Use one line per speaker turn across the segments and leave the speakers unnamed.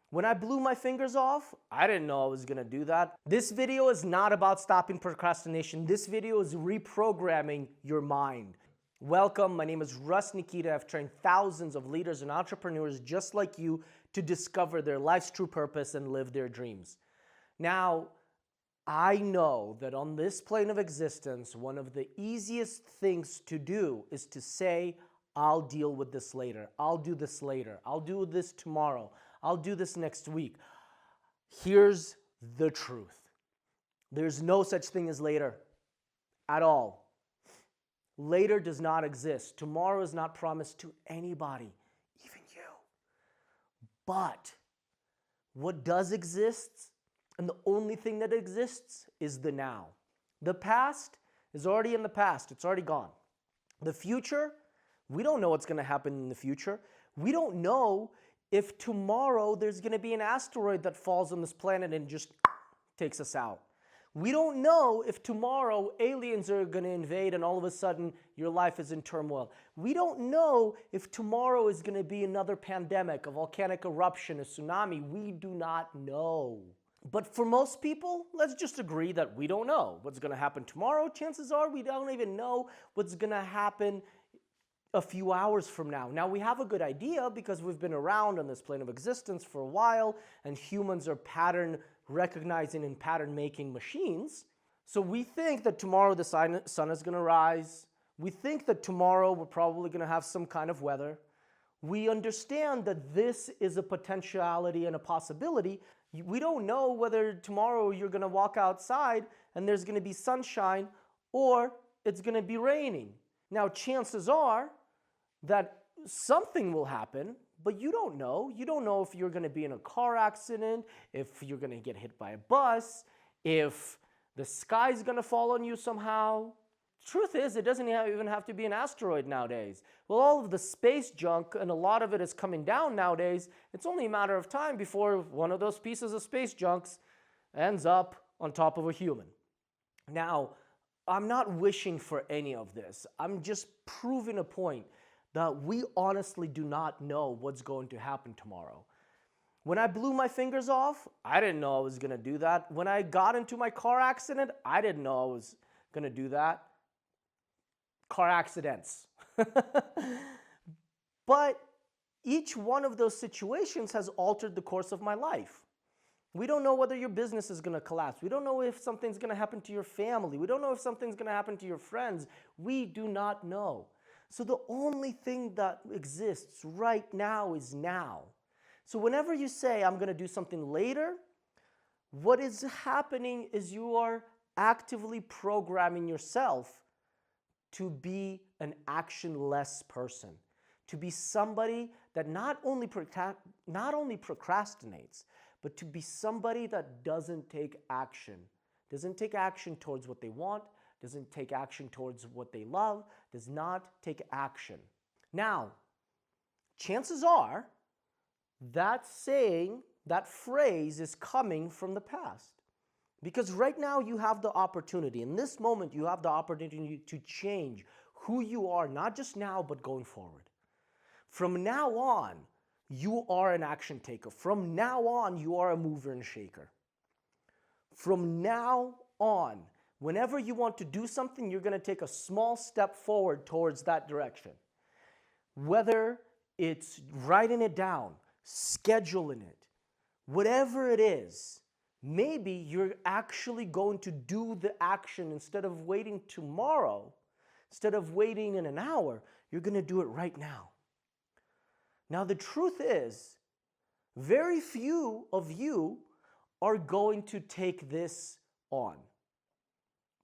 When I blew my fingers off, I didn't know I was gonna do that. This video is not about stopping procrastination. This video is reprogramming your mind. Welcome, my name is Nikita. I've trained thousands of leaders and entrepreneurs just like you to discover their life's true purpose and live their dreams. Now, I know that on this plane of existence, one of the easiest things to do is to say, I'll deal with this later. I'll do this later. I'll do this tomorrow. I'll do this next week. Here's the truth. There's no such thing as later at all. Later does not exist. Tomorrow is not promised to anybody, even you. But what does exist, and the only thing that exists, is the now. The past is already in the past. It's already gone. The future, we don't know what's going to happen in the future. We don't know if tomorrow there's going to be an asteroid that falls on this planet and just takes us out. We don't know if tomorrow aliens are going to invade and all of a sudden your life is in turmoil. We don't know if tomorrow is going to be another pandemic, a volcanic eruption, a tsunami. We do not know. But for most people, let's just agree that we don't know what's going to happen tomorrow. Chances are we don't even know what's going to happen a few hours from now. Now, we have a good idea because we've been around on this plane of existence for a while, and humans are pattern recognizing and pattern making machines. So we think that tomorrow the sun is going to rise. We think that tomorrow we're probably going to have some kind of weather. We understand that this is a potentiality and a possibility. We don't know whether tomorrow you're going to walk outside and there's going to be sunshine or it's going to be raining. Now, chances are that something will happen, but you don't know. You don't know if you're going to be in a car accident, if you're going to get hit by a bus, if the sky's going to fall on you somehow. Truth is, it doesn't even have to be an asteroid nowadays. Well, all of the space junk, and a lot of it is coming down nowadays, it's only a matter of time before one of those pieces of space junks ends up on top of a human. Now, I'm not wishing for any of this. I'm just proving a point that we honestly do not know what's going to happen tomorrow. When I blew my fingers off, I didn't know I was going to do that. When I got into my car accident, I didn't know I was going to do that. Car accidents. But each one of those situations has altered the course of my life. We don't know whether your business is going to collapse. We don't know if something's going to happen to your family. We don't know if something's going to happen to your friends. We do not know. So the only thing that exists right now is now. So whenever you say, I'm going to do something later, what is happening is you are actively programming yourself to be an actionless person, to be somebody that not only procrastinates, but to be somebody that doesn't take action towards what they want, doesn't take action towards what they love, does not take action. Now, chances are that saying, that phrase is coming from the past. Because right now you have the opportunity, in this moment you have the opportunity to change who you are, not just now, but going forward. From now on, you are an action taker. From now on, you are a mover and shaker. From now on, whenever you want to do something, you're going to take a small step forward towards that direction. Whether it's writing it down, scheduling it, whatever it is, maybe you're actually going to do the action instead of waiting tomorrow, instead of waiting in an hour, you're going to do it right now. Now, the truth is, very few of you are going to take this on.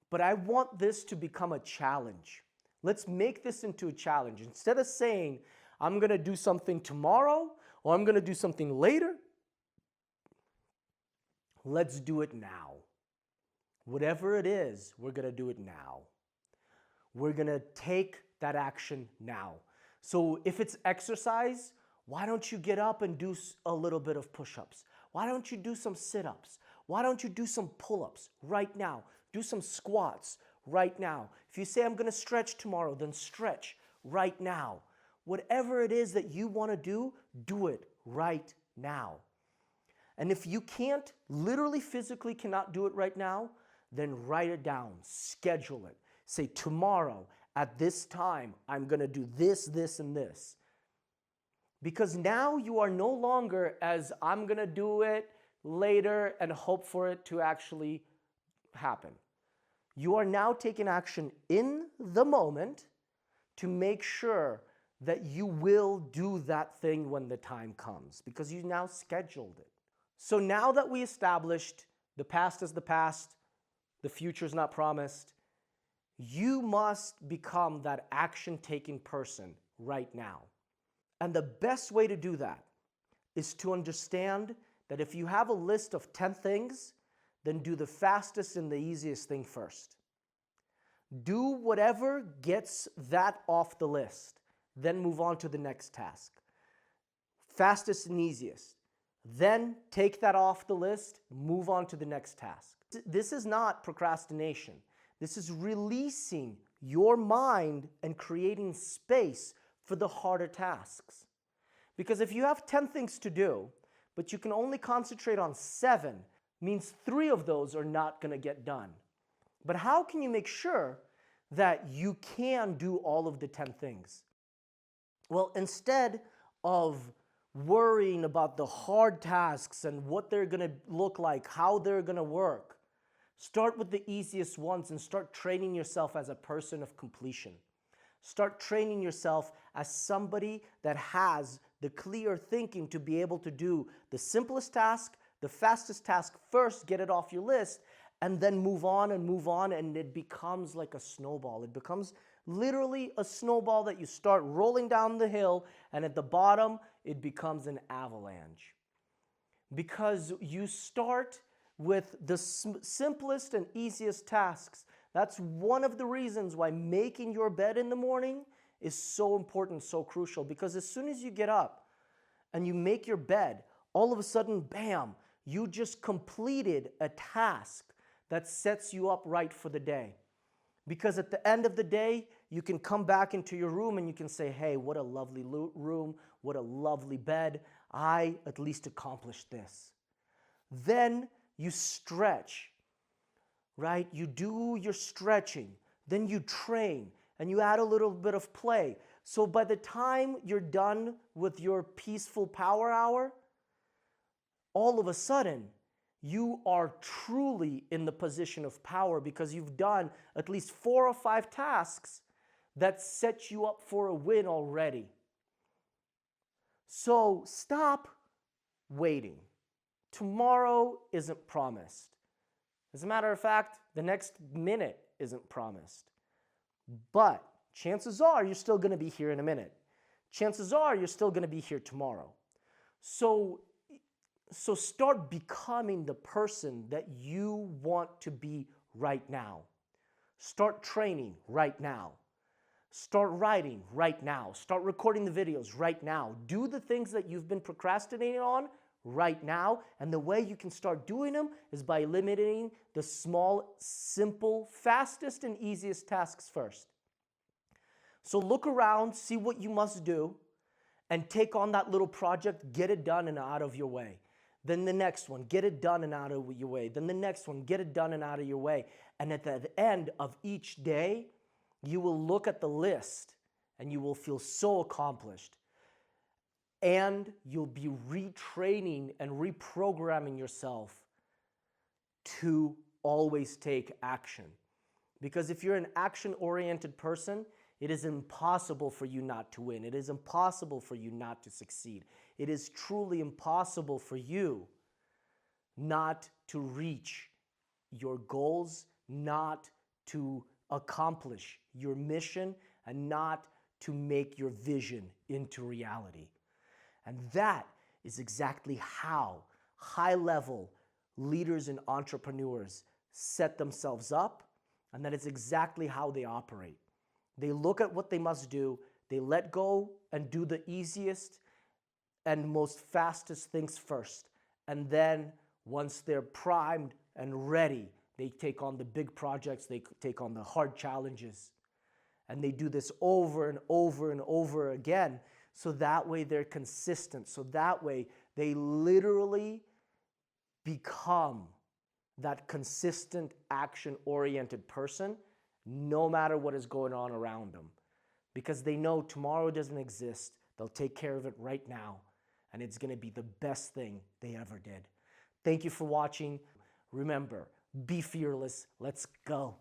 But I want this to become a challenge. Let's make this into a challenge. Instead of saying, I'm going to do something tomorrow or I'm going to do something later, let's do it now. Whatever it is, we're going to do it now. We're going to take that action now. So if it's exercise, why don't you get up and do a little bit of push-ups? Why don't you do some sit-ups? Why don't you do some pull-ups right now? Do some squats right now. If you say, I'm going to stretch tomorrow, then stretch right now. Whatever it is that you want to do it right now. And if you can't, literally physically cannot do it right now, then write it down, schedule it. Say, tomorrow at this time, I'm going to do this, this, and this. Because now you are no longer as I'm going to do it later and hope for it to actually happen. You are now taking action in the moment to make sure that you will do that thing when the time comes, because you now scheduled it. So now that we established the past is the past, the future is not promised, you must become that action-taking person right now. And the best way to do that is to understand that if you have a list of 10 things, then do the fastest and the easiest thing first. Do whatever gets that off the list, then move on to the next task. Fastest and easiest. Then take that off the list, move on to the next task. This is not procrastination. This is releasing your mind and creating space for the harder tasks. Because if you have 10 things to do, but you can only concentrate on 7, means 3 of those are not going to get done. But how can you make sure that you can do all of the 10 things? Well, instead of worrying about the hard tasks and what they're going to look like, how they're going to work, start with the easiest ones and start training yourself as a person of completion. Start training yourself as somebody that has the clear thinking to be able to do the simplest task, the fastest task first, get it off your list, and then move on, and it becomes like a snowball. It becomes literally a snowball that you start rolling down the hill, and at the bottom, it becomes an avalanche. Because you start with the simplest and easiest tasks. That's one of the reasons why making your bed in the morning is so important, so crucial. Because as soon as you get up and you make your bed, all of a sudden, bam, you just completed a task that sets you up right for the day. Because at the end of the day, you can come back into your room and you can say, hey, what a lovely room, what a lovely bed. I at least accomplished this. Then you stretch, right? You do your stretching, then you train, and you add a little bit of play. So by the time you're done with your peaceful power hour, all of a sudden, you are truly in the position of power because you've done at least 4 or 5 tasks that set you up for a win already. So stop waiting. Tomorrow isn't promised. As a matter of fact, the next minute isn't promised. But chances are you're still going to be here in a minute. Chances are you're still going to be here tomorrow. So start becoming the person that you want to be right now. Start training right now. Start writing right now. Start recording the videos right now. Do the things that you've been procrastinating on right now. And the way you can start doing them is by eliminating the small, simple, fastest and easiest tasks first. So look around, see what you must do, and take on that little project, get it done and out of your way. Then the next one, get it done and out of your way. Then the next one, get it done and out of your way. And at the end of each day, you will look at the list and you will feel so accomplished. And you'll be retraining and reprogramming yourself to always take action. Because if you're an action-oriented person, it is impossible for you not to win. It is impossible for you not to succeed. It is truly impossible for you not to reach your goals, not to accomplish your mission, and not to make your vision into reality. And that is exactly how high-level leaders and entrepreneurs set themselves up, and that is exactly how they operate. They look at what they must do, they let go and do the easiest and most fastest things first. And then once they're primed and ready, they take on the big projects, they take on the hard challenges. And they do this over and over and over again. So that way they're consistent. So that way they literally become that consistent action-oriented person no matter what is going on around them. Because they know tomorrow doesn't exist. They'll take care of it right now. And it's going to be the best thing they ever did. Thank you for watching. Remember, be fearless. Let's go.